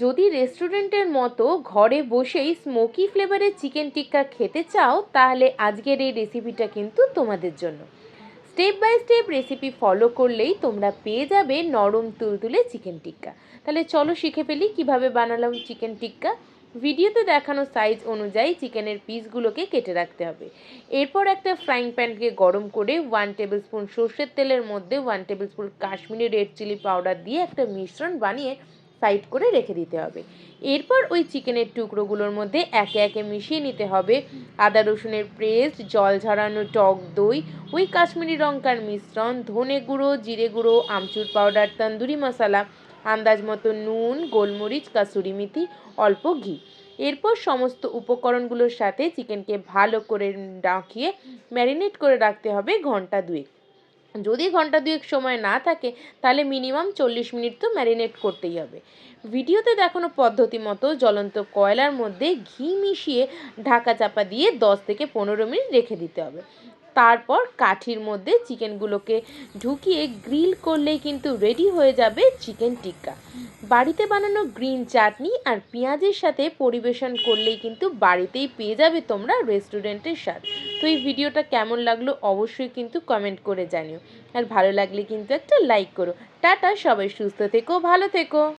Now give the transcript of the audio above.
যদি রেস্টুরেন্টের মতো ঘরে বসেই স্মোকি ফ্লেভারের চিকেন টিক্কা খেতে চাও, তাহলে আজকের এই রেসিপিটা কিন্তু তোমাদের জন্য। Step by step recipe follow করলেই তোমরা পেয়ে যাবে নরম তুলতুলে চিকেন টিক্কা। তাহলে চলো শিখে ফেলি কিভাবে বানালাম চিকেন টিক্কা। ভিডিওতে দেখানো সাইজ অনুযায়ী চিকেনের পিসগুলোকে কেটে রাখতে হবে। এরপর একটা ফ্রাইং প্যানকে গরম করে 1 টেবিল স্পুন সর্ষের তেলের মধ্যে 1 tablespoon Kashmiri red chilli powder দিয়ে একটা মিশ্রণ বানিয়ে সাইড করে রেখে দিতে হবে। এরপর ওই চিকেনের টুকরোগুলোর মধ্যে একে একে মিশিয়ে নিতে হবে আদা রসুনের পেস্ট, জল ঝরানো টক দই, ওই কাশ্মীরি লঙ্কার মিশ্রণ, ধনে গুঁড়ো, জিরে গুঁড়ো, আমচুর পাউডার, তন্দুরি মশলা, আন্দাজ মতো নুন, গোলমরিচ, কাসুরি মেথি, অল্প ঘি। এরপর সমস্ত উপকরণগুলোর সাথে চিকেনকে ভালো করে মাখিয়ে ম্যারিনেট করে রাখতে হবে ঘন্টা দুয়েক। যদি ঘন্টা দুয়েক সময় না থাকে তাহলে মিনিমাম 40 মিনিট তো ম্যারিনেট করতেই হবে। ভিডিওতে দেখানো পদ্ধতি মতো জ্বলন্ত কয়লার মধ্যে ঘি মিশিয়ে ঢাকা চাপা দিয়ে 10 থেকে 15 মিনিট রেখে দিতে হবে। তারপর কাঠির মধ্যে চিকেনগুলোকে ঢুকিয়ে গ্রিল করলেই কিন্তু রেডি হয়ে যাবে চিকেন টিক্কা। বাড়িতে বানানো গ্রিন চাটনি আর পেঁয়াজের সাথে পরিবেশন করলেই কিন্তু বাড়িতেই পেয়ে যাবে তোমরা রেস্টুরেন্টের স্বাদ। তো এই ভিডিওটা কেমন লাগলো অবশ্যই কিন্তু কমেন্ট করে জানিও, আর ভালো লাগলে কিন্তু একটা লাইক করো। টাটা, সবাই সুস্থ থেকো, ভালো থেকো।